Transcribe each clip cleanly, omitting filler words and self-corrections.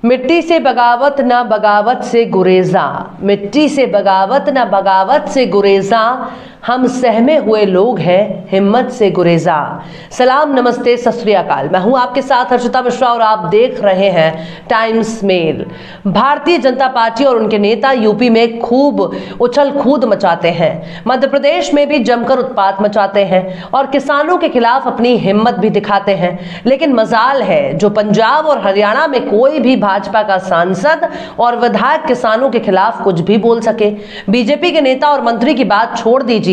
मिट्टी से बगावत न बगावत से गुरेजा, मिट्टी से बगावत न बगावत से गुरेजा, हम सहमे हुए लोग हैं हिम्मत से गुरेजा। सलाम, नमस्ते, सत श्री अकाल। मैं हूं आपके साथ हर्षिता मिश्रा और आप देख रहे हैं times mail. Bharatiya Janata party और उनके नेता यूपी में खूब उछल कूद मचाते हैं, मध्य प्रदेश में भी जमकर उत्पात मचाते हैं और किसानों के खिलाफ अपनी हिम्मत भी दिखाते हैं। लेकिन मजाल है जो पंजाब और हरियाणा में कोई भी भाजपा का सांसद और विधायक किसानों के खिलाफ कुछ भी बोल सके। बीजेपी के नेता और मंत्री की बात छोड़ दीजिए,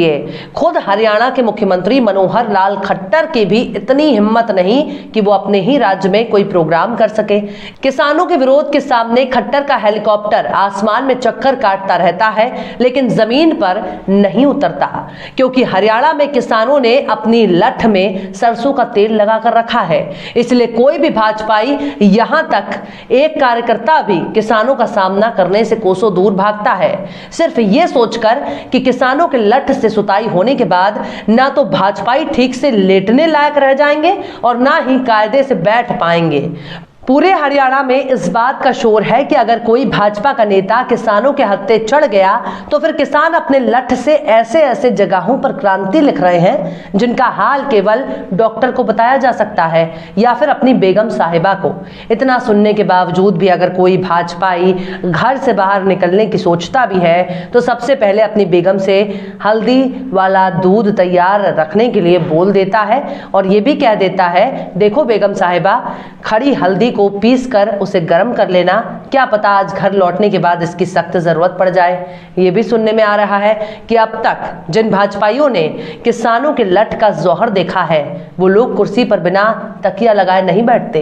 खुद हरियाणा के मुख्यमंत्री मनोहर लाल खट्टर की भी इतनी हिम्मत नहीं कि वो अपने ही राज्य में कोई प्रोग्राम कर सके। किसानों के विरोध के सामने खट्टर का हेलीकॉप्टर आसमान में चक्कर काटता रहता है लेकिन जमीन पर नहीं उतरता, क्योंकि हरियाणा में किसानों ने अपनी लठ में सरसों का तेल लगाकर रखा है। इसलिए कोई भी भाजपाई, यहां तक एक कार्यकर्ता भी किसानों का सामना करने से कोसों दूर भागता है, सिर्फ ये सोचकर कि किसानों के लठ से सुताई होने के बाद ना तो भाजपाई ठीक से लेटने लायक रह जाएंगे और ना ही कायदे से बैठ पाएंगे। पूरे हरियाणा में इस बात का शोर है कि अगर कोई भाजपा का नेता किसानों के हत्थे चढ़ गया तो फिर किसान अपने लठ से ऐसे ऐसे जगहों पर क्रांति लिख रहे हैं जिनका हाल केवल डॉक्टर को बताया जा सकता है या फिर अपनी बेगम साहिबा को। इतना सुनने के बावजूद भी अगर कोई भाजपाई घर से बाहर निकलने की सोचता भी है तो सबसे पहले अपनी बेगम से हल्दी वाला दूध तैयार रखने के लिए बोल देता है और ये भी कह देता है, देखो बेगम साहिबा, खड़ी हल्दी को पीस कर उसे गर्म कर लेना, क्या पता आज घर लौटने के बाद इसकी सख्त जरूरत पड़ जाए। ये भी सुनने में आ रहा है कि अब तक जिन भाजपाइयों ने किसानों के लठ का जौहर देखा है वो लोग कुर्सी पर बिना तकिया लगाए नहीं बैठते।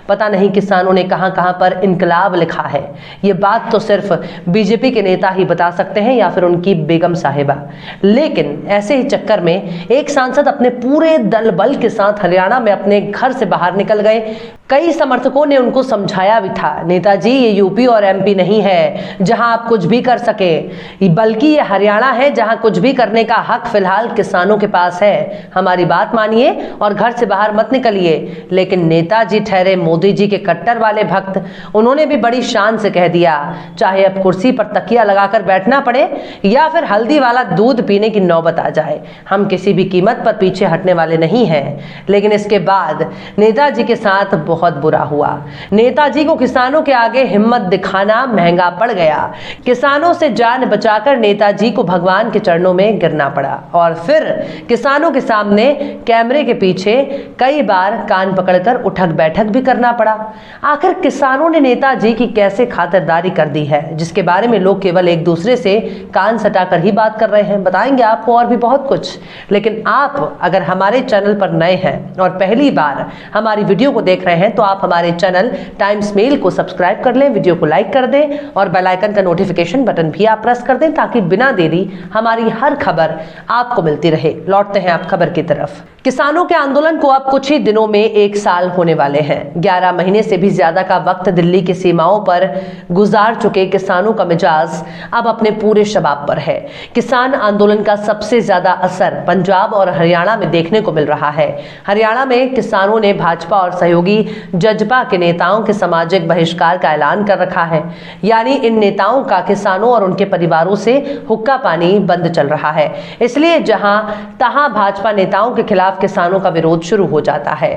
पता नहीं किसानों ने कहां कहां पर इनकलाब लिखा है। ये बात तो सिर्फ बीजेपी के नेता ही बता सकते हैं या फिर उनकी बेगम साहिबा। लेकिन ऐसे ही चक्कर में एक सांसद अपने पूरे दल बल के साथ हरियाणा में अपने घर से बाहर निकल गए। कई समर्थकों ने उनको समझाया भी था, नेताजी ये यूपी और एमपी नहीं है जहां आप कुछ भी कर सके, बल्कि ये हरियाणा है जहां कुछ भी करने का हक फिलहाल किसानों के पास है। हमारी बात मानिए और घर से बाहर मत निकलिए। लेकिन नेताजी ठहरे मोदी जी के कट्टर वाले भक्त, उन्होंने भी बड़ी शान से कह दिया, चाहे अब कुर्सी पर तकिया लगाकर बैठना पड़े या फिर हल्दी वाला दूध पीने की नौबत आ जाए, हम किसी भी कीमत पर पीछे हटने वाले नहीं हैं। लेकिन इसके बाद नेताजी के साथ बहुत बुरा हुआ। नेताजी को किसानों के आगे हिम्मत दिखाना महंगा पड़ गया। किसानों से जान बचाकर नेताजी को भगवान के चरणों में गिरना पड़ा और फिर किसानों के सामने कैमरे के पीछे कई बार कान पकड़कर उठक बैठक भी करना पड़ा। आखिर किसानों ने नेताजी की कैसे खातिरदारी कर दी है जिसके बारे में लोग केवल एक दूसरे से कान सटाकर ही बात कर रहे हैं। बताएंगे आपको और भी बहुत कुछ। लेकिन आप अगर हमारे चैनल पर नए हैं और पहली बार हमारी वीडियो को देख रहे हैं तो आप हमारे चैनल टाइम्स मेल को सब्सक्राइब कर लें, वीडियो को लाइक कर दें और बेल आइकन का नोटिफिकेशन बटन भी आप प्रेस कर दें ताकि बिना देरी हमारी हर खबर आपको मिलती रहे। लौटते हैं आप खबर की तरफ। किसानों के आंदोलन को अब कुछ ही दिनों में 1 साल होने वाले हैं। 11 महीने से भी ज्यादा का वक्त दिल्ली की सीमाओं पर गुजार चुके किसानों का मिजाज अब अपने पूरे शबाब पर है। किसान आंदोलन का सबसे ज्यादा असर पंजाब और हरियाणा में देखने को मिल रहा है। हरियाणा में किसानों ने भाजपा और सहयोगी जजपा के नेताओं के सामाजिक बहिष्कार का ऐलान कर रखा है, यानी इन नेताओं का किसानों और उनके परिवारों से हुक्का पानी बंद चल रहा है। इसलिए जहां तहां भाजपा नेताओं के खिलाफ किसानों का विरोध शुरू हो जाता है।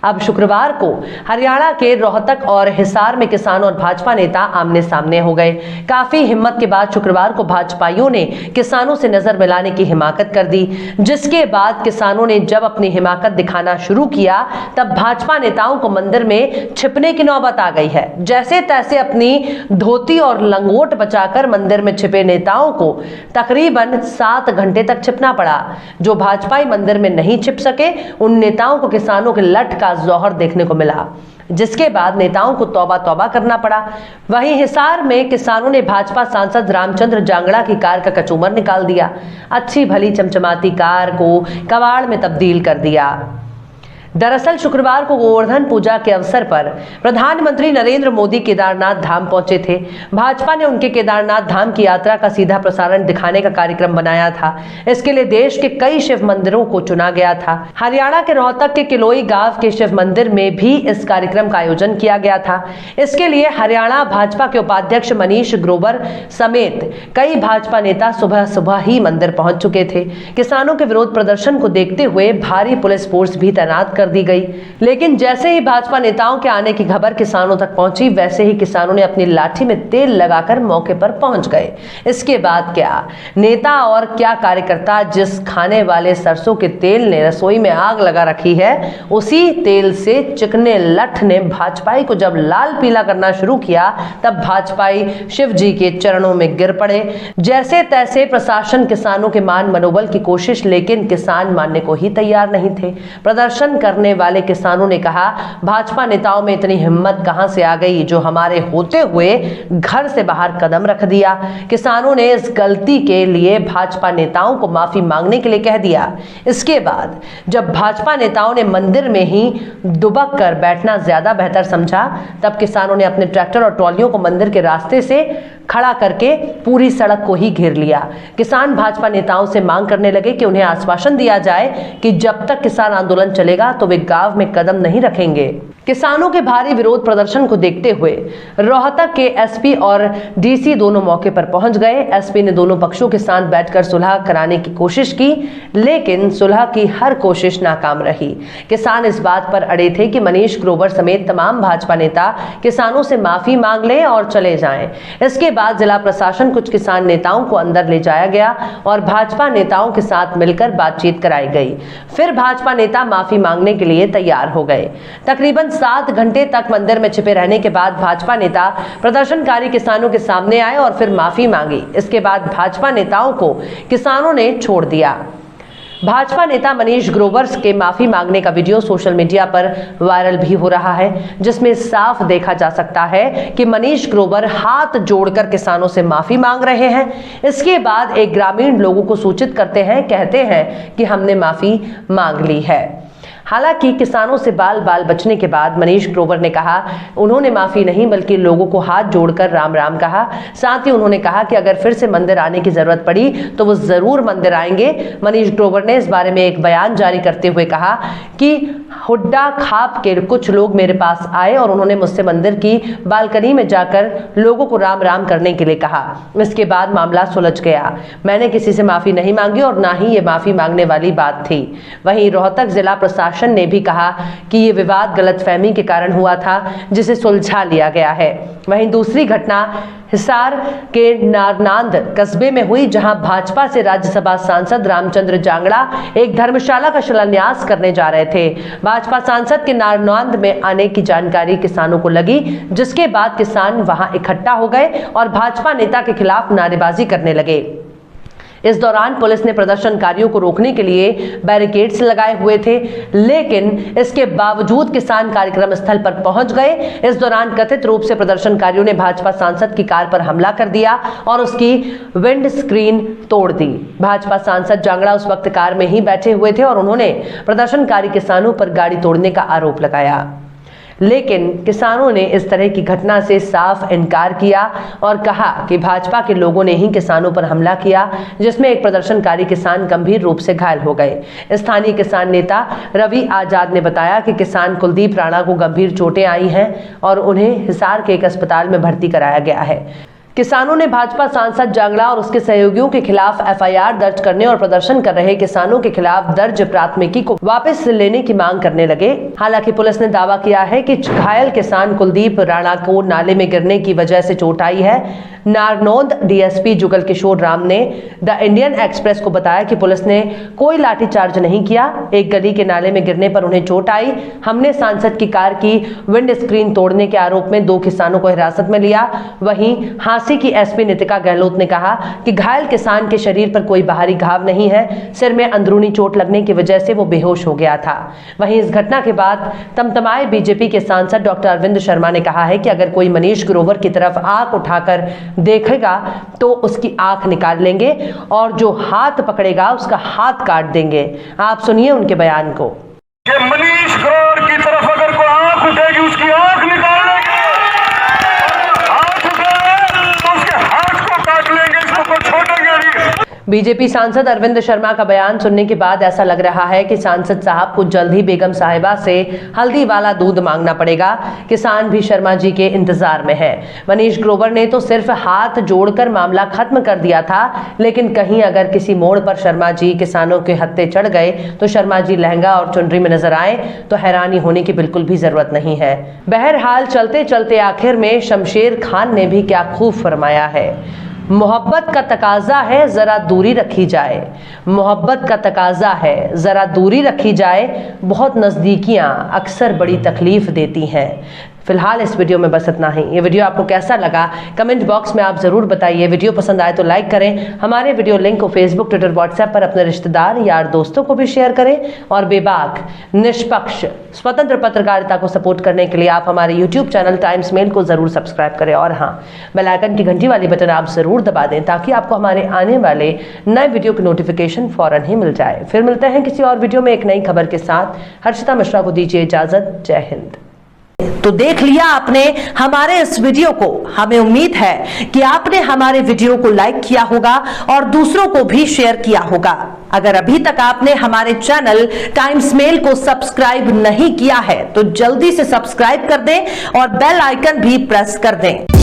अब शुक्रवार को हरियाणा के रोहतक और हिसार में किसान और भाजपा नेता आमने सामने हो गए। काफी हिम्मत के बाद शुक्रवार को भाजपाइयों ने किसानों से नजर मिलाने की हिमाकत कर दी, जिसके बाद किसानों ने जब अपनी हिमाकत दिखाना शुरू किया तब भाजपा नेताओं को मंदिर में छिपने की नौबत आ गई है। जैसे तैसे अपनी धोती और लंगोट बचाकर मंदिर में छिपे नेताओं को तकरीबन 7 घंटे तक छिपना पड़ा। जो भाजपाई मंदिर में नहीं छिप सके उन नेताओं को किसानों के लठ का जौहर देखने को मिला, जिसके बाद नेताओं को तौबा तौबा करना पड़ा। वहीं हिसार में किसानों ने भाजपा सांसद रामचंद्र जांगड़ा की कार का कचूमर निकाल दिया। अच्छी भली चमचमाती कार को कबाड़ में तब्दील कर दिया। दरअसल शुक्रवार को गोवर्धन पूजा के अवसर पर प्रधानमंत्री नरेंद्र मोदी केदारनाथ धाम पहुंचे थे। भाजपा ने उनके केदारनाथ धाम की यात्रा का सीधा प्रसारण दिखाने का कार्यक्रम बनाया था। इसके लिए देश के कई शिव मंदिरों को चुना गया था। हरियाणा के रोहतक के किलोई गांव के शिव मंदिर में भी इस कार्यक्रम का आयोजन किया गया था। इसके लिए हरियाणा भाजपा के उपाध्यक्ष मनीष ग्रोवर समेत कई भाजपा नेता सुबह सुबह ही मंदिर पहुंच चुके थे। किसानों के विरोध प्रदर्शन को देखते हुए भारी पुलिस फोर्स भी तैनात कर दी गई। लेकिन जैसे ही भाजपा नेताओं के आने की खबर किसानों तक पहुंची, वैसे ही किसानों ने अपनी लाठी में तेल लगाकर मौके पर पहुंच गए। इसके बाद क्या नेता और क्या कार्यकर्ता, जिस खाने वाले सरसों के तेल ने रसोई में आग लगा रखी है, उसी तेल से चिकने लठ ने भाजपाई को जब लाल पीला करना शुरू किया, तब भाजपाई शिव जी के चरणों में गिर पड़े। जैसे तैसे प्रशासन किसानों के मान मनोबल की कोशिश, लेकिन किसान मानने को ही तैयार नहीं थे। प्रदर्शन करने वाले किसानों ने कहा, भाजपा नेताओं में इतनी हिम्मत कहां से आ गई जो हमारे होते हुए घर से बाहर कदम रख दिया। किसानों ने इस गलती के लिए भाजपा नेताओं को माफी मांगने के लिए कह दिया। इसके बाद जब भाजपा नेताओं ने मंदिर में ही दुबक कर बैठना ज्यादा बेहतर समझा, तब किसानों ने अपने ट्रैक्टर और ट्रॉलियों को मंदिर के रास्ते से खड़ा करके पूरी सड़क को ही घेर लिया। किसान भाजपा नेताओं से मांग करने लगे कि उन्हें आश्वासन दिया जाए कि जब तक किसान आंदोलन चलेगा तो वे गांव में कदम नहीं रखेंगे। किसानों के भारी विरोध प्रदर्शन को देखते हुए रोहतक के एसपी और डीसी दोनों मौके पर पहुंच गए। एसपी ने दोनों पक्षों के साथ बैठकर सुलह कराने की कोशिश की, लेकिन सुलह की हर कोशिश नाकाम रही। किसान इस बात पर अड़े थे कि मनीष ग्रोवर समेत तमाम भाजपा नेता किसानों से माफी मांग लें और चले जाएं। इसके बाद जिला प्रशासन कुछ किसान नेताओं को अंदर ले जाया गया और भाजपा नेताओं के साथ मिलकर बातचीत कराई गई। फिर भाजपा नेता माफी मांगने के लिए तैयार हो गए। तकरीबन 7 घंटे तक मंदिर में छिपे रहने के बाद भाजपा नेता प्रदर्शनकारी किसानों के सामने आए और फिर माफी मांगी। इसके बाद भाजपा नेताओं को किसानों ने छोड़ दिया। भाजपा नेता मनीष ग्रोवर के माफी मांगने का वीडियो सोशल मीडिया पर वायरल भी हो रहा है, जिसमें साफ देखा जा सकता है कि मनीष ग्रोवर हाथ जोड़कर किसानों से माफी मांग रहे हैं। इसके बाद एक ग्रामीण लोगों को सूचित करते हैं, कहते हैं कि हमने माफी मांग ली है। हालांकि किसानों से बाल बाल बचने के बाद मनीष ग्रोवर ने कहा उन्होंने माफी नहीं बल्कि लोगों को हाथ जोड़कर राम राम कहा। साथ ही उन्होंने कहा कि अगर फिर से मंदिर आने की जरूरत पड़ी तो वो जरूर मंदिर आएंगे। मनीष ग्रोवर ने इस बारे में एक बयान जारी करते हुए कहा कि हुड्डा खाप के कुछ लोग मेरे पास आए और उन्होंने मुझसे मंदिर की बालकनी में जाकर लोगों को राम राम करने के लिए कहा। इसके बाद मामला सुलझ गया। मैंने किसी से माफी नहीं मांगी और ना ही ये माफी मांगने वाली बात थी। वहीं रोहतक जिला प्रशासन ने भी कहा कि ये विवाद गलतफहमी के कारण हुआ था, जिसे सुलझा लिया गया है। वहीं दूसरी घटना हिसार के नारनांद कस्बे में हुई, जहां भाजपा से राज्यसभा सांसद रामचंद्र जांगड़ा एक धर्मशाला का शिलान्यास करने जा रहे थे। भाजपा सांसद के नारनांद में आने की जानकारी किसानों को लगी, जिसके बाद किसान वहां इकट्ठा हो गए और भाजपा नेता के खिलाफ नारेबाजी करने लगे। इस दौरान पुलिस ने प्रदर्शनकारियों को रोकने के लिए बैरिकेड्स लगाए हुए थे, लेकिन इसके बावजूद किसान कार्यक्रम स्थल पर पहुंच गए। इस दौरान कथित रूप से प्रदर्शनकारियों ने भाजपा सांसद की कार पर हमला कर दिया और उसकी विंड स्क्रीन तोड़ दी। भाजपा सांसद जांगड़ा उस वक्त कार में ही बैठे हुए थे और उन्होंने प्रदर्शनकारी किसानों पर गाड़ी तोड़ने का आरोप लगाया, लेकिन किसानों ने इस तरह की घटना से साफ इनकार किया और कहा कि भाजपा के लोगों ने ही किसानों पर हमला किया, जिसमें एक प्रदर्शनकारी किसान गंभीर रूप से घायल हो गए। स्थानीय किसान नेता रवि आजाद ने बताया कि किसान कुलदीप राणा को गंभीर चोटें आई हैं और उन्हें हिसार के एक अस्पताल में भर्ती कराया गया है। किसानों ने भाजपा सांसद जांगड़ा और उसके सहयोगियों के खिलाफ एफआईआर दर्ज करने और प्रदर्शन कर रहे किसानों के खिलाफ दर्ज प्राथमिकी को वापस लेने की मांग करने लगे। हालांकि पुलिस ने दावा किया है कि घायल किसान कुलदीप राणा को नाले में गिरने की वजह से चोट आई है। नारनौंद डीएसपी जुगल किशोर राम ने द इंडियन एक्सप्रेस को बताया कि पुलिस ने कोई लाठीचार्ज नहीं किया। एक गली के नाले में गिरने पर उन्हें चोट आई। हमने सांसद की कार की विंड स्क्रीन तोड़ने के आरोप में 2 किसानों को हिरासत में लिया। वहीं हांसी की एसपी नितिका गहलोत ने कहा कि घायल किसान के शरीर पर कोई बाहरी घाव नहीं है, सिर में अंदरूनी चोट लगने की वजह से वो बेहोश हो गया था। वहीं इस घटना के बाद तमतमाए बीजेपी के सांसद डॉक्टर अरविंद शर्मा ने कहा है कि अगर कोई मनीष ग्रोवर की तरफ आंख उठाकर देखेगा तो उसकी आंख निकाल लेंगे और जो हाथ पकड़ेगा उसका हाथ काट देंगे। आप सुनिए उनके बयान को। कि मनीष ग्रोवर की तरफ अगर कोई आंख उठेगी उसकी आंख निकाल लेंगे, हाथ उठाए तो उसके हाथ को काट लेंगे, इसको कोई छोड़ेंगे नहीं। बीजेपी सांसद अरविंद शर्मा का बयान सुनने के बाद ऐसा लग रहा है कि सांसद साहब को जल्द ही बेगम साहिबा से हल्दी वाला दूध मांगना पड़ेगा। किसान भी शर्मा जी के इंतजार में है। मनीष ग्रोवर ने तो सिर्फ हाथ जोड़कर मामला खत्म कर दिया था, लेकिन कहीं अगर किसी मोड़ पर शर्मा जी किसानों के हत्थे चढ़ गए तो शर्मा जी लहंगा और चुनरी में नजर आए तो हैरानी होने की बिल्कुल भी जरूरत नहीं है। बहरहाल चलते चलते आखिर में शमशेर खान ने भी क्या खूब फरमाया है, मोहब्बत का तकाजा है जरा दूरी रखी जाए, मोहब्बत का तकाजा है जरा दूरी रखी जाए, बहुत नज़दीकियां अक्सर बड़ी तकलीफ देती हैं। फिलहाल इस वीडियो में बस इतना ही। ये वीडियो आपको कैसा लगा कमेंट बॉक्स में आप जरूर बताइए। वीडियो पसंद आए तो लाइक करें। हमारे वीडियो लिंक को फेसबुक, ट्विटर, व्हाट्सएप पर अपने रिश्तेदार यार दोस्तों को भी शेयर करें और बेबाक, निष्पक्ष, स्वतंत्र पत्रकारिता को सपोर्ट करने के लिए आप हमारे यूट्यूब चैनल टाइम्स मेल को जरूर सब्सक्राइब करें और हाँ, बेल आइकन की घंटी वाली बटन आप जरूर दबा दें ताकि आपको हमारे आने वाले नए वीडियो की नोटिफिकेशन फौरन ही मिल जाए। फिर मिलते हैं किसी और वीडियो में एक नई खबर के साथ। हर्षिता मिश्रा को दीजिए इजाजत। जय हिंद। तो देख लिया आपने हमारे इस वीडियो को। हमें उम्मीद है कि आपने हमारे वीडियो को लाइक किया होगा और दूसरों को भी शेयर किया होगा। अगर अभी तक आपने हमारे चैनल टाइम्स मेल को सब्सक्राइब नहीं किया है तो जल्दी से सब्सक्राइब कर दें और बेल आइकन भी प्रेस कर दें।